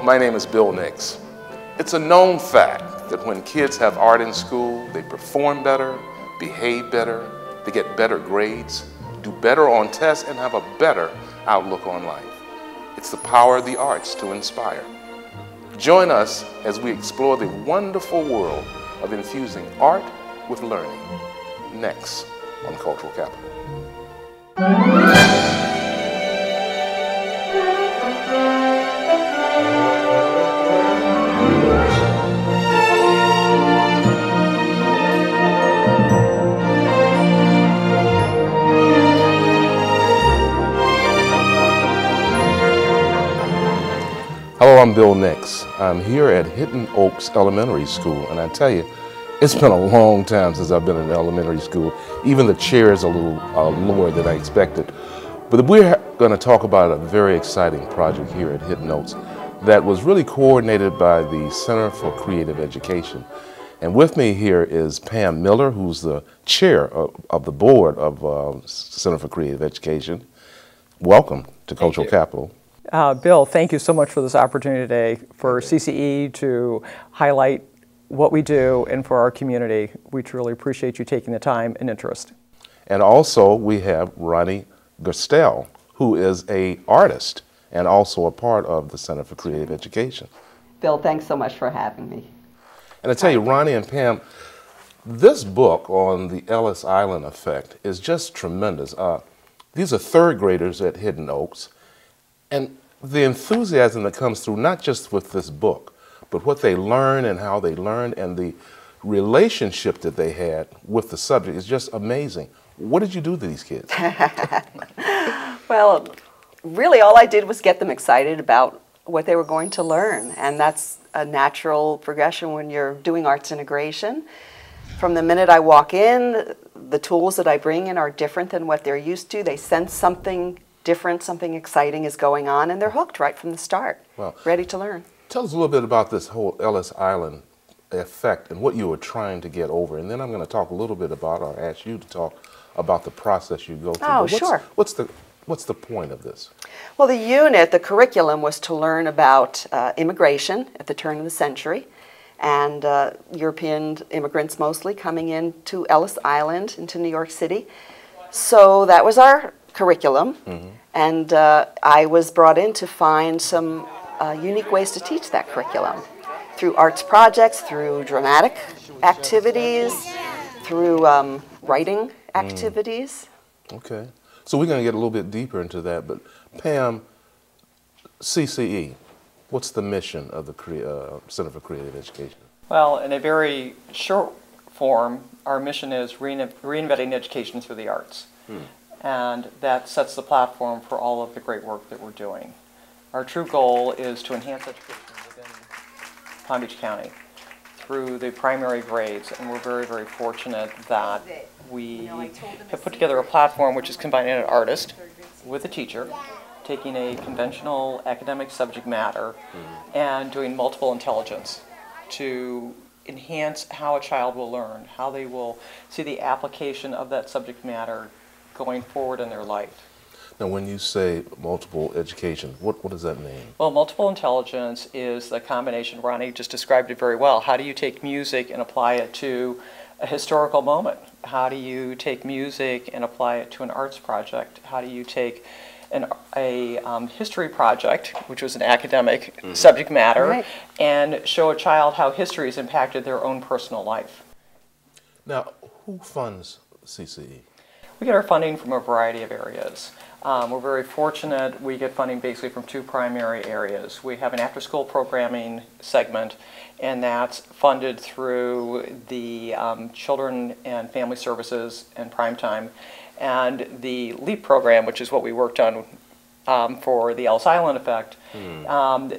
My name is Bill Nix. It's a known fact that when kids have art in school, they perform better, behave better, they get better grades, do better on tests, and have a better outlook on life. It's the power of the arts to inspire. Join us as we explore the wonderful world of infusing art with learning. Next on Cultural Capital. Hello, I'm Bill Nix. I'm here at Hidden Oaks Elementary School, and I tell you, it's been a long time since I've been in elementary school. Even the chair is a little lower than I expected. But we're going to talk about a very exciting project here at Hidden Oaks that was really coordinated by the Center for Creative Education. And with me here is Pam Miller, who's the chair of the board of Center for Creative Education. Welcome to Cultural Capital. Bill, thank you so much for this opportunity today for CCE to highlight what we do and for our community. We truly appreciate you taking the time and interest. And also we have Ronnie Gerstel, who is an artist and also a part of the Center for Creative Education. Bill, thanks so much for having me. And I tell you, Ronnie and Pam, this book on the Ellis Island effect is just tremendous. These are third graders at Hidden Oaks. And the enthusiasm that comes through, not just with this book, but what they learn and how they learned and the relationship that they had with the subject is just amazing. What did you do to these kids? Well, really all I did was get them excited about what they were going to learn. And that's a natural progression when you're doing arts integration. From the minute I walk in, the tools that I bring in are different than what they're used to. They sense something different, something exciting is going on, and they're hooked right from the start, ready to learn. Tell us a little bit about this whole Ellis Island effect and what you were trying to get over, and then I'm going to talk a little bit about, or ask you to talk about the process you go through. Oh, sure. What's the point of this? Well, the curriculum was to learn about immigration at the turn of the century, and European immigrants mostly coming into Ellis Island, into New York City. So that was our curriculum, and I was brought in to find some unique ways to teach that curriculum through arts projects, through dramatic activities, through writing activities. Okay, so we're going to get a little bit deeper into that, but Pam, CCE, what's the mission of the Center for Creative Education? Well, in a very short form, our mission is reinventing education through the arts. And that sets the platform for all of the great work that we're doing. Our true goal is to enhance education within Palm Beach County through the primary grades, and we're very, very fortunate that we have put together a platform which is combining an artist with a teacher, taking a conventional academic subject matter and doing multiple intelligence to enhance how a child will learn, how they will see the application of that subject matter going forward in their life. Now, when you say multiple education, what does that mean? Well, multiple intelligence is the combination, Ronnie just described it very well. How do you take music and apply it to a historical moment? How do you take music and apply it to an arts project? How do you take a history project, which was an academic subject matter, and show a child how history has impacted their own personal life? Now, who funds CCE? We get our funding from a variety of areas. We're very fortunate. We get funding basically from two primary areas. We have an after-school programming segment, and that's funded through the Children and Family Services and Primetime, and the LEAP program, which is what we worked on for the Ellis Island effect.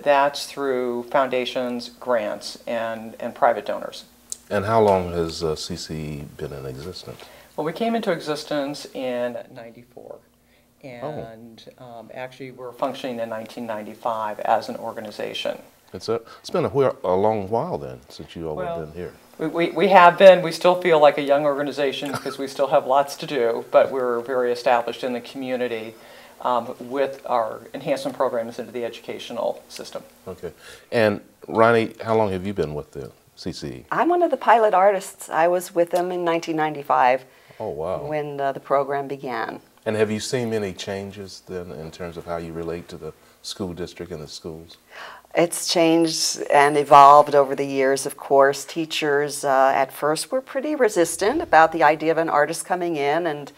That's through foundations, grants, and private donors. And how long has CCE been in existence? Well, we came into existence in '94, and actually we're functioning in 1995 as an organization. It's been a long while then since you all have been here. We have been. We still feel like a young organization because we still have lots to do, but we're very established in the community. with our enhancement programs into the educational system. Okay. And Ronnie, how long have you been with the CCE? I'm one of the pilot artists. I was with them in 1995. Oh, wow. When the program began. And have you seen many changes then in terms of how you relate to the school district and the schools? It's changed and evolved over the years, of course. Teachers at first were pretty resistant about the idea of an artist coming in, and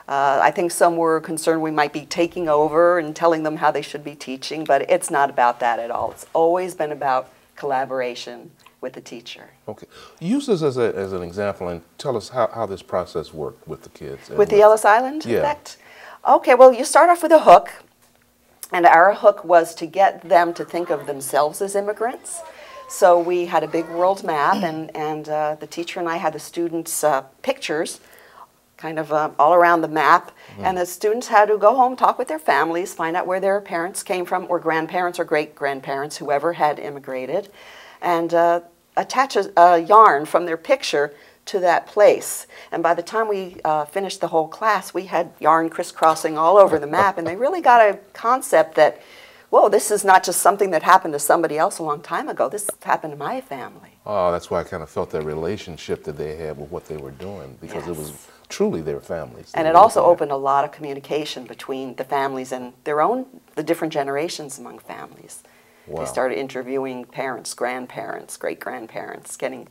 I think some were concerned we might be taking over and telling them how they should be teaching, but it's not about that at all. It's always been about collaboration with the teacher. Okay. Use this as an example and tell us how this process worked with the kids. With the Ellis Island Yeah. effect? Okay, well, you start off with a hook. And our hook was to get them to think of themselves as immigrants. So we had a big world map, and the teacher and I had the students' pictures kind of all around the map. And the students had to go home, talk with their families, find out where their parents came from, or grandparents or great-grandparents, whoever had immigrated, and attach a yarn from their picture to that place. And by the time we finished the whole class, we had yarn crisscrossing all over the map, and they really got a concept that, whoa, this is not just something that happened to somebody else a long time ago, this happened to my family. Oh, that's why I kind of felt that relationship that they had with what they were doing, because it was truly their families. And it also opened a lot of communication between the families and the different generations among families. Wow. They started interviewing parents, grandparents, great-grandparents, getting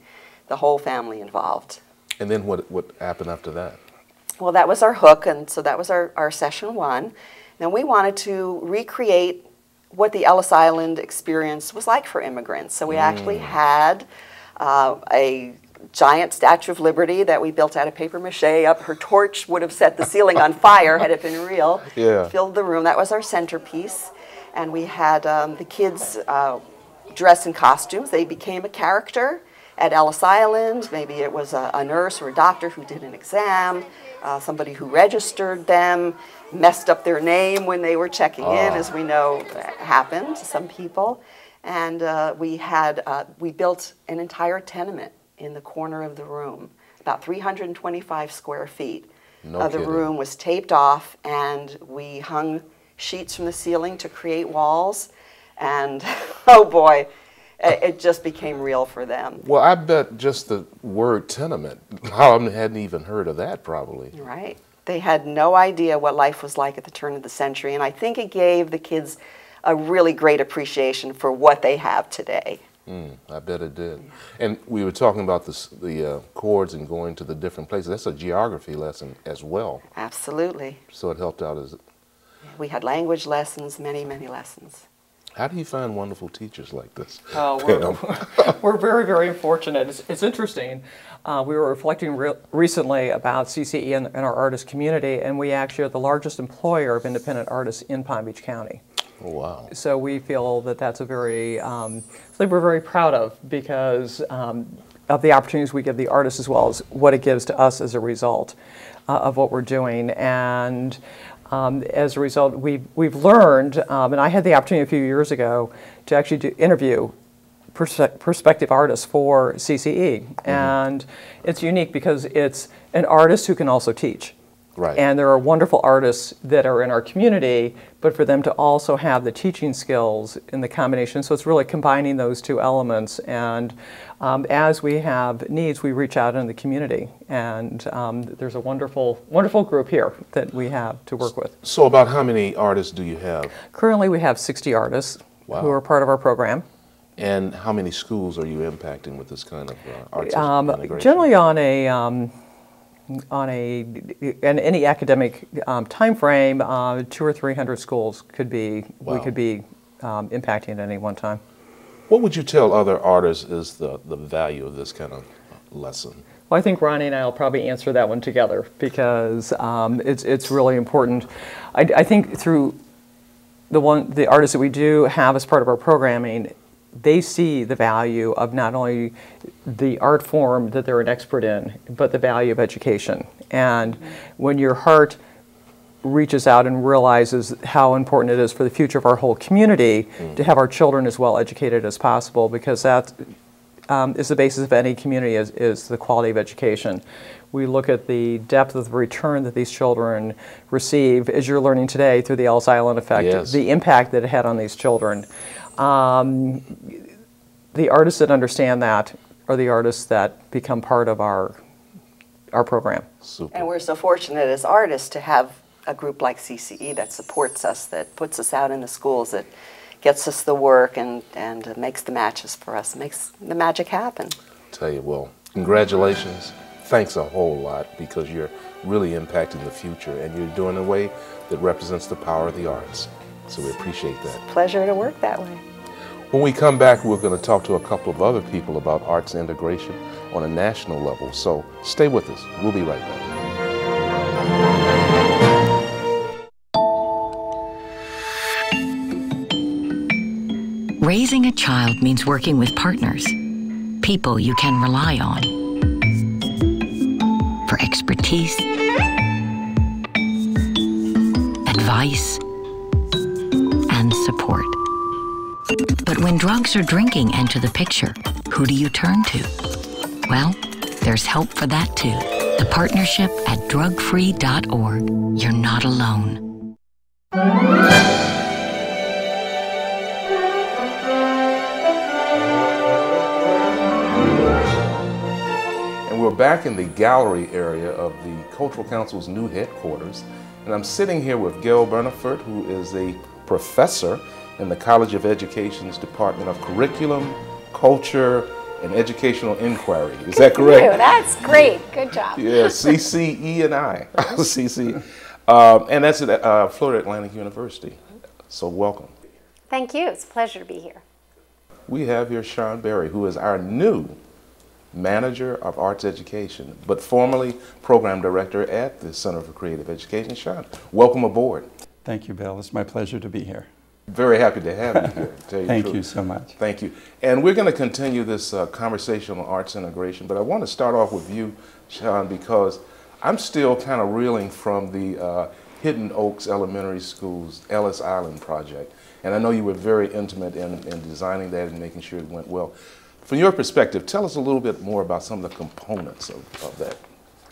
the whole family involved. And then what happened after that? Well, that was our hook, and so that was our session one. And we wanted to recreate what the Ellis Island experience was like for immigrants. So we actually had a giant Statue of Liberty that we built out of paper mache up. Her torch would have set the ceiling on fire had it been real. Yeah. Filled the room. That was our centerpiece. And we had the kids dressed in costumes. They became a character at Ellis Island. Maybe it was a nurse or a doctor who did an exam, somebody who registered them, messed up their name when they were checking in, as we know happened to some people. And we built an entire tenement in the corner of the room, about 325 square feet. No The kidding. room was taped off, and we hung sheets from the ceiling to create walls. And oh boy, it just became real for them. Well, I bet just the word tenement, I hadn't even heard of that probably. Right. They had no idea what life was like at the turn of the century, and I think it gave the kids a really great appreciation for what they have today. I bet it did. And we were talking about the chords and going to the different places. That's a geography lesson as well. Absolutely. So it helped out as. We had language lessons, many, many lessons. How do you find wonderful teachers like this? We're very, very fortunate. It's interesting. We were reflecting recently about CCE and our artist community, and we actually are the largest employer of independent artists in Palm Beach County. Oh, wow. So we feel that that's a very, something we're very proud of because of the opportunities we give the artists as well as what it gives to us as a result of what we're doing. And as a result, we've learned, and I had the opportunity a few years ago to actually interview prospective artists for CCE. And it's unique because it's an artist who can also teach. Right. And there are wonderful artists that are in our community, but for them to also have the teaching skills in the combination. So it's really combining those two elements. And as we have needs, we reach out in the community. And there's a wonderful, wonderful group here that we have to work with. So about how many artists do you have? Currently, we have 60 artists who are part of our program. And how many schools are you impacting with this kind of arts integration? Generally on any academic time frame, 200 or 300 schools could be we could be impacting at any one time. What would you tell other artists is the value of this kind of lesson? Well, I think Ronnie and I will probably answer that one together because it's really important. I think through the artists that we do have as part of our programming, they see the value of not only the art form that they're an expert in, but the value of education. And when your heart reaches out and realizes how important it is for the future of our whole community to have our children as well educated as possible, because is the basis of any community is the quality of education. We look at the depth of the return that these children receive, as you're learning today through the Ellis Island effect, Yes. the impact that it had on these children. The artists that understand that are the artists that become part of our program. Super. And we're so fortunate as artists to have a group like CCE that supports us, that puts us out in the schools, that gets us the work and makes the matches for us, makes the magic happen. Tell you, well, congratulations. Thanks a whole lot, because you're really impacting the future, and you're doing it in a way that represents the power of the arts. So we appreciate that. Pleasure to work that way. When we come back, we're going to talk to a couple of other people about arts integration on a national level. So stay with us. We'll be right back. Raising a child means working with partners, people you can rely on, for expertise, advice, and support. But when drugs or drinking enter the picture, who do you turn to? Well, there's help for that too. The partnership at drugfree.org. You're not alone. We're back in the gallery area of the Cultural Council's new headquarters, and I'm sitting here with Gail Bernafert, who is a professor in the College of Education's Department of Curriculum, Culture, and Educational Inquiry. Is that correct? Thank you. That's great. Good job. Yeah, CCE and I. CC. And that's at Florida Atlantic University. So welcome. Thank you. It's a pleasure to be here. We have here Shawn Berry, who is our new Manager of Arts Education, but formerly Program Director at the Center for Creative Education. Shawn, welcome aboard. Thank you, Bill. It's my pleasure to be here. Very happy to have you here. To tell you the Thank truth. you so much. Thank you. And we're going to continue this conversation on arts integration, but I want to start off with you, Shawn, because I'm still kind of reeling from the Hidden Oaks Elementary School's Ellis Island project. And I know you were very intimate in designing that and making sure it went well. From your perspective, tell us a little bit more about some of the components of that.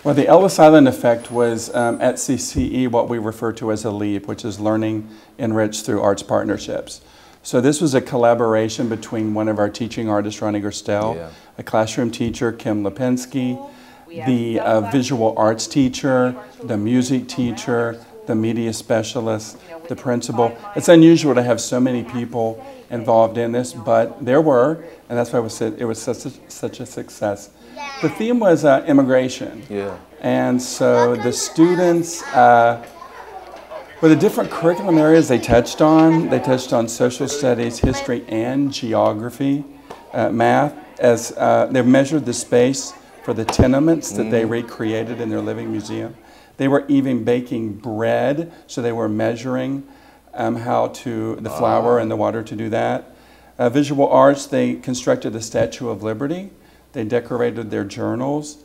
Well, the Ellis Island effect was at CCE what we refer to as a LEAP, which is Learning Enriched Through Arts Partnerships. So this was a collaboration between one of our teaching artists, Ronnie Gerstel, a classroom teacher, Kim Lipinski, the visual arts teacher, the music teacher, the media specialist, the principal. It's unusual to have so many people involved in this, but there were, and that's why it was such a success. The theme was immigration. Yeah. And so the students, with the different curriculum areas they touched on social studies, history, and geography, math, as they measured the space for the tenements that they recreated in their living museum. They were even baking bread, so they were measuring the flour and the water to do that. Visual arts, they constructed the Statue of Liberty. They decorated their journals.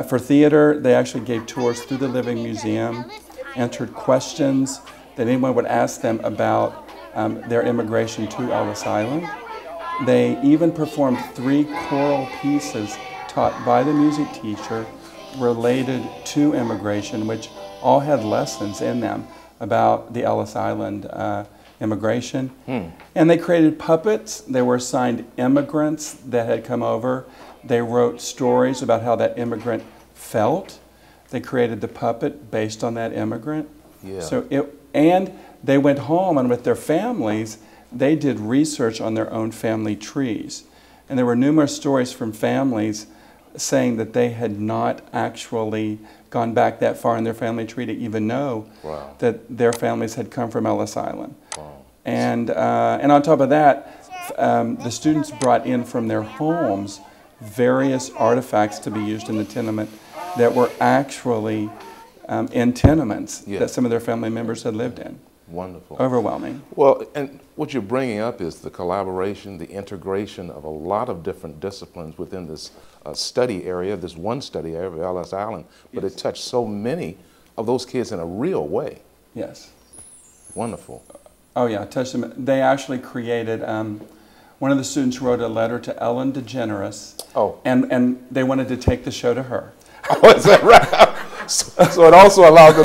For theater, they actually gave tours through the Living Museum, answered questions that anyone would ask them about their immigration to Ellis Island. They even performed 3 choral pieces taught by the music teacher related to immigration, which all had lessons in them about the Ellis Island immigration. And they created puppets. They were assigned immigrants that had come over. They wrote stories about how that immigrant felt. They created the puppet based on that immigrant. Yeah. And they went home, and with their families, they did research on their own family trees. And there were numerous stories from families saying that they had not actually gone back that far in their family tree to even know that their families had come from Ellis Island. And on top of that, the students brought in from their homes various artifacts to be used in the tenement that were actually in tenements that some of their family members had lived in. Wonderful. Overwhelming. Well, and what you're bringing up is the collaboration, the integration of a lot of different disciplines within this study area, this one study area of Ellis Island, but it touched so many of those kids in a real way. Yes. Wonderful. Oh yeah, touched them. They actually created one of the students wrote a letter to Ellen DeGeneres, Oh. and they wanted to take the show to her. Oh, is that right? So it also allowed them